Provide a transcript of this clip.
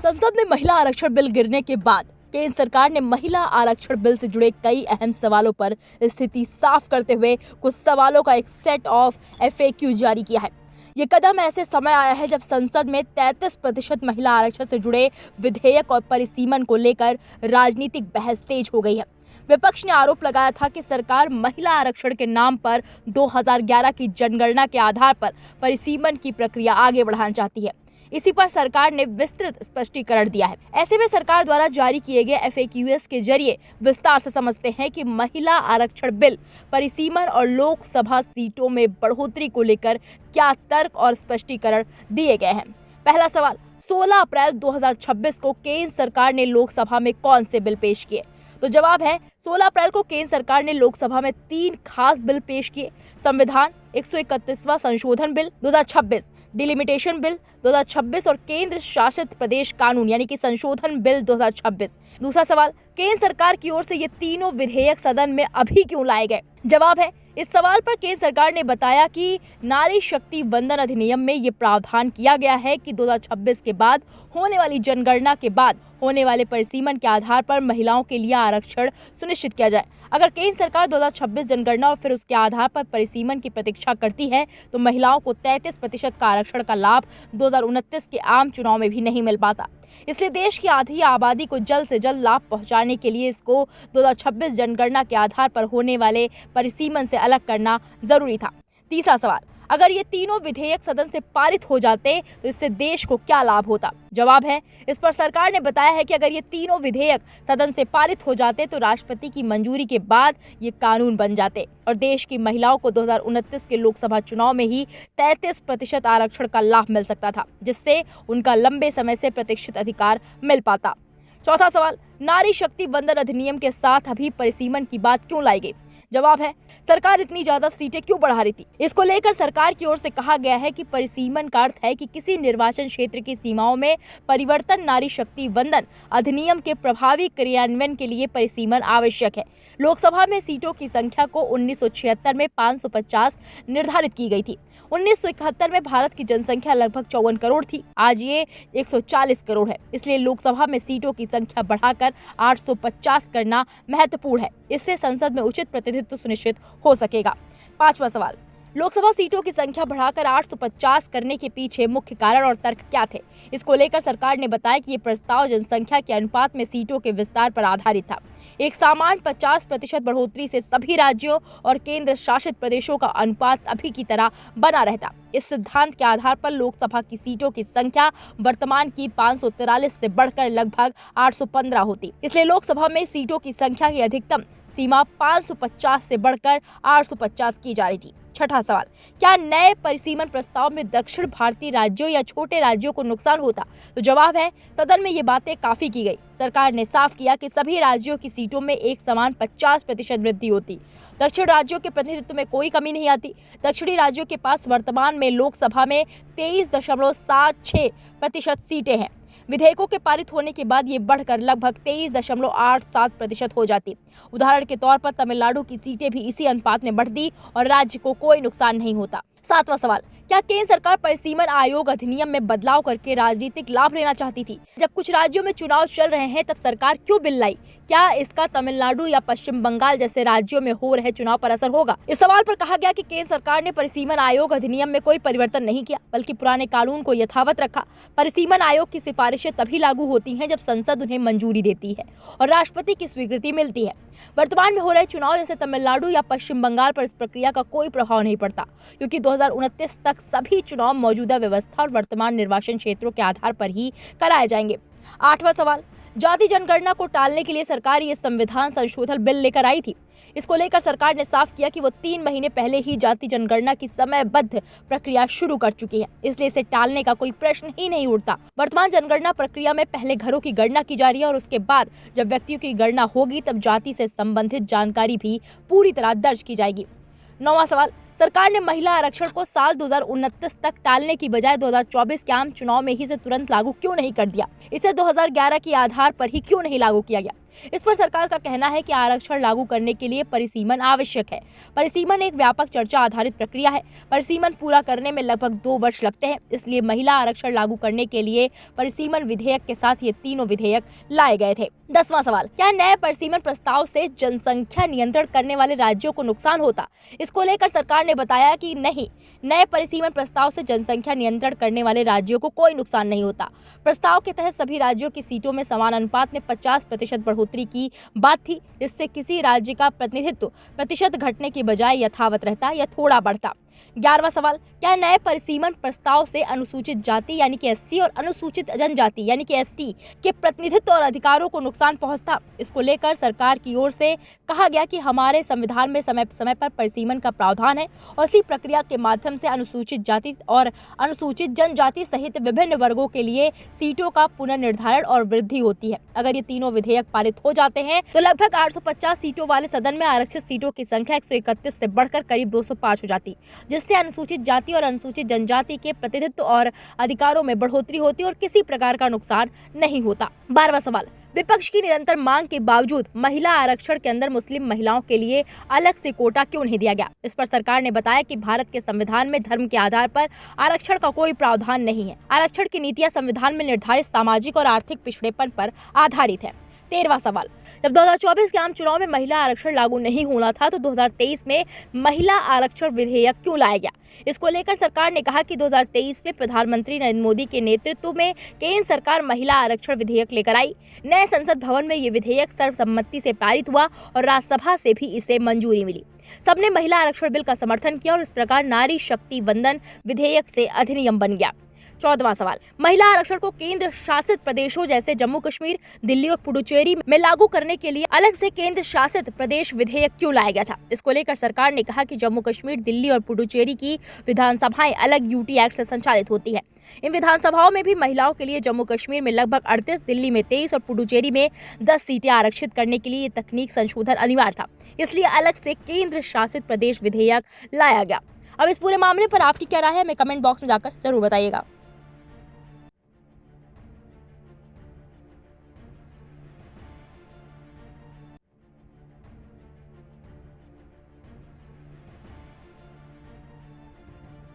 संसद में महिला आरक्षण बिल गिरने के बाद केंद्र सरकार ने महिला आरक्षण बिल से जुड़े कई अहम सवालों पर स्थिति साफ करते हुए कुछ सवालों का एक सेट ऑफ FAQ जारी किया है। ये कदम ऐसे समय आया है जब संसद में 33% महिला आरक्षण से जुड़े विधेयक और परिसीमन को लेकर राजनीतिक बहस तेज हो गई है। विपक्ष ने आरोप लगाया था कि सरकार महिला आरक्षण के नाम पर 2011 की जनगणना के आधार पर परिसीमन की प्रक्रिया आगे बढ़ाना चाहती है। इसी पर सरकार ने विस्तृत स्पष्टीकरण दिया है। ऐसे में सरकार द्वारा जारी किए गए FAQs के जरिए विस्तार से समझते हैं कि महिला आरक्षण बिल परिसीमन और लोकसभा सीटों में बढ़ोतरी को लेकर क्या तर्क और स्पष्टीकरण दिए गए हैं। पहला सवाल, 16 अप्रैल 2026 को केंद्र सरकार ने लोकसभा में कौन से बिल पेश किए? तो जवाब है 16 अप्रैल को केंद्र सरकार ने लोकसभा में 3 खास बिल पेश किए। संविधान 131वां संशोधन बिल 2026, डिलिमिटेशन बिल 2026 और केंद्र शासित प्रदेश कानून यानी कि संशोधन बिल 2026। दूसरा सवाल, केंद्र सरकार की ओर से ये तीनों विधेयक सदन में अभी क्यों लाए गए? जवाब है, इस सवाल पर केंद्र सरकार ने बताया कि नारी शक्ति वंदन अधिनियम में ये प्रावधान किया गया है कि 2026 के बाद होने वाली जनगणना के बाद होने वाले परिसीमन के आधार पर महिलाओं के लिए आरक्षण सुनिश्चित किया जाए। अगर केंद्र सरकार 2026 जनगणना और फिर उसके आधार पर परिसीमन की प्रतीक्षा करती है तो महिलाओं को 33% का आरक्षण का लाभ 2029 के आम चुनाव में भी नहीं मिल पाता। इसलिए देश की आधी आबादी को जल्द से जल्द लाभ पहुंचाने के लिए इसको 2026 जनगणना के आधार पर होने वाले परिसीमन से अलग करना जरूरी था। तीसरा सवाल, अगर ये तीनों विधेयक सदन से पारित हो जाते तो इससे देश को क्या लाभ होता? जवाब है, इस पर सरकार ने बताया है कि अगर ये तीनों विधेयक सदन से पारित हो जाते तो राष्ट्रपति की मंजूरी के बाद ये कानून बन जाते और देश की महिलाओं को 2029 के लोकसभा चुनाव में ही 33% आरक्षण का लाभ मिल सकता था, जिससे उनका लंबे समय से प्रतीक्षित अधिकार मिल पाता। चौथा सवाल, नारी शक्ति वंदन अधिनियम के साथ अभी परिसीमन की बात क्यों लाई गई? जवाब है, सरकार इतनी ज्यादा सीटें क्यों बढ़ा रही थी? इसको लेकर सरकार की ओर से कहा गया है कि परिसीमन का अर्थ है कि किसी निर्वाचन क्षेत्र की सीमाओं में परिवर्तन। नारी शक्ति वंदन अधिनियम के प्रभावी क्रियान्वयन के लिए परिसीमन आवश्यक है। लोकसभा में सीटों की संख्या को 1976 में 550 निर्धारित की गई थी। 1971 में भारत की जनसंख्या लगभग 54 करोड़ थी, आज ये 140 करोड़ है। इसलिए लोकसभा में सीटों की संख्या बढ़ाकर 850 करना महत्वपूर्ण है। इससे संसद में उचित प्रतिनिधित्व सुनिश्चित हो सकेगा। पांचवा सवाल, लोकसभा सीटों की संख्या बढ़ाकर 850 करने के पीछे मुख्य कारण और तर्क क्या थे? इसको लेकर सरकार ने बताया कि ये प्रस्ताव जनसंख्या के अनुपात में सीटों के विस्तार पर आधारित था। एक सामान्य 50% बढ़ोतरी से सभी राज्यों और केंद्र शासित प्रदेशों का अनुपात अभी की तरह बना रहता। इस सिद्धांत के आधार पर लोकसभा की सीटों की संख्या वर्तमान की 543 से बढ़कर लगभग 815 होती। इसलिए लोकसभा में सीटों की संख्या की अधिकतम सीमा 550 से बढ़कर 850 की जा रही थी। छठा सवाल, क्या नए परिसीमन प्रस्ताव में दक्षिण भारतीय राज्यों या छोटे राज्यों को नुकसान होता? तो जवाब है, सदन में ये बातें काफी की गई। सरकार ने साफ किया कि सभी राज्यों की सीटों में एक समान 50% वृद्धि होती। दक्षिण राज्यों के प्रतिनिधित्व में कोई कमी नहीं आती। दक्षिणी राज्यों के पास वर्तमान में लोकसभा में 23.76% सीटें हैं। विधेयकों के पारित होने के बाद ये बढ़कर लगभग 23.87% हो जाती। उदाहरण के तौर पर तमिलनाडु की सीटें भी इसी अनुपात में बढ़ती और राज्य को कोई नुकसान नहीं होता। सातवां सवाल, क्या केंद्र सरकार परिसीमन आयोग अधिनियम में बदलाव करके राजनीतिक लाभ लेना चाहती थी? जब कुछ राज्यों में चुनाव चल रहे हैं तब सरकार क्यों बिल लाई? क्या इसका तमिलनाडु या पश्चिम बंगाल जैसे राज्यों में हो रहे चुनाव पर असर होगा? इस सवाल पर कहा गया कि केंद्र सरकार ने परिसीमन आयोग अधिनियम में कोई परिवर्तन नहीं किया, बल्कि पुराने कानून को यथावत रखा। परिसीमन आयोग की सिफारिशें तभी लागू होती हैं जब संसद उन्हें मंजूरी देती है और राष्ट्रपति की स्वीकृति मिलती है। वर्तमान में हो रहे चुनाव जैसे तमिलनाडु या पश्चिम बंगाल पर इस प्रक्रिया का कोई प्रभाव नहीं पड़ता, क्योंकि 2029 तक सभी चुनाव मौजूदा व्यवस्था और वर्तमान निर्वाचन क्षेत्रों के आधार पर ही कराए जाएंगे। आठवां सवाल, जाति जनगणना को टालने के लिए सरकार ये संविधान संशोधन बिल लेकर आई थी। इसको लेकर सरकार ने साफ किया कि वो 3 महीने पहले ही जाति जनगणना की समयबद्ध प्रक्रिया शुरू कर चुकी है, इसलिए इसे टालने का कोई प्रश्न ही नहीं उठता। वर्तमान जनगणना प्रक्रिया में पहले घरों की गणना की जा रही है और उसके बाद जब व्यक्तियों की गणना होगी तब जाति से संबंधित जानकारी भी पूरी तरह दर्ज की जाएगी। 9वां सवाल, सरकार ने महिला आरक्षण को साल 2029 तक टालने की बजाय 2024 के आम चुनाव में ही इसे तुरंत लागू क्यों नहीं कर दिया? इसे 2011 के आधार पर ही क्यों नहीं लागू किया गया? इस पर सरकार का कहना है कि आरक्षण लागू करने के लिए परिसीमन आवश्यक है। परिसीमन एक व्यापक चर्चा आधारित प्रक्रिया है। परिसीमन पूरा करने में लगभग 2 वर्ष लगते हैं। इसलिए महिला आरक्षण लागू करने के लिए परिसीमन विधेयक के साथ ये तीनों विधेयक लाए गए थे। 10वां सवाल, क्या नए परिसीमन प्रस्ताव से जनसंख्या नियंत्रण करने वाले राज्यों को नुकसान होता? इसको लेकर सरकार ने बताया कि नहीं, नए परिसीमन प्रस्ताव से जनसंख्या नियंत्रण करने वाले राज्यों को कोई नुकसान नहीं होता। प्रस्ताव के तहत सभी राज्यों की सीटों में समान अनुपात में 50% बढ़ोतरी की बात थी, जिससे किसी राज्य का प्रतिनिधित्व प्रतिशत घटने की बजाय यथावत रहता या थोड़ा बढ़ता। 11वां सवाल, क्या नए परिसीमन प्रस्ताव से अनुसूचित जाति यानी कि एससी और अनुसूचित जनजाति यानी कि एसटी के प्रतिनिधित्व और अधिकारों को नुकसान पहुंचता? इसको लेकर सरकार की ओर से कहा गया कि हमारे संविधान में समय समय पर परिसीमन का प्रावधान है और इसी प्रक्रिया के माध्यम से अनुसूचित जाति और अनुसूचित जनजाति सहित विभिन्न वर्गों के लिए सीटों का पुनर्निर्धारण और वृद्धि होती है। अगर ये तीनों विधेयक पारित हो जाते हैं तो लगभग 850 सीटों वाले सदन में आरक्षित सीटों की संख्या 131 से बढ़कर करीब 205 हो जाती, जिससे अनुसूचित जाति और अनुसूचित जनजाति के प्रतिनिधित्व और अधिकारों में बढ़ोतरी होती और किसी प्रकार का नुकसान नहीं होता। 12वां सवाल, विपक्ष की निरंतर मांग के बावजूद महिला आरक्षण के अंदर मुस्लिम महिलाओं के लिए अलग से कोटा क्यों नहीं दिया गया? इस पर सरकार ने बताया कि भारत के संविधान में धर्म के आधार पर आरक्षण का कोई प्रावधान नहीं है। आरक्षण की नीतियां संविधान में निर्धारित सामाजिक और आर्थिक पिछड़ेपन पर आधारित है। 13वां सवाल, जब 2024 के आम चुनाव में महिला आरक्षण लागू नहीं होना था तो 2023 में महिला आरक्षण विधेयक क्यों लाया गया? इसको लेकर सरकार ने कहा कि 2023 में प्रधानमंत्री नरेंद्र मोदी के नेतृत्व में केंद्र सरकार महिला आरक्षण विधेयक लेकर आई। नए संसद भवन में ये विधेयक सर्वसम्मति से पारित हुआ और राज्यसभा से भी इसे मंजूरी मिली। सबने महिला आरक्षण बिल का समर्थन किया और इस प्रकार नारी शक्ति वंदन विधेयक से अधिनियम बन गया। 14वां सवाल, महिला आरक्षण को केंद्र शासित प्रदेशों जैसे जम्मू कश्मीर, दिल्ली और पुडुचेरी में लागू करने के लिए अलग से केंद्र शासित प्रदेश विधेयक क्यों लाया गया था? इसको लेकर सरकार ने कहा कि जम्मू कश्मीर, दिल्ली और पुडुचेरी की विधानसभाएं अलग यूटी एक्ट से संचालित होती है। इन विधानसभाओं में भी महिलाओं के लिए जम्मू कश्मीर में लगभग 38, दिल्ली में 23 और पुडुचेरी में 10 सीटें आरक्षित करने के लिए ये तकनीक संशोधन अनिवार्य था। इसलिए अलग से केंद्र शासित प्रदेश विधेयक लाया गया। अब इस पूरे मामले पर आपकी क्या राय है, हमें कमेंट बॉक्स में जाकर जरूर बताइएगा।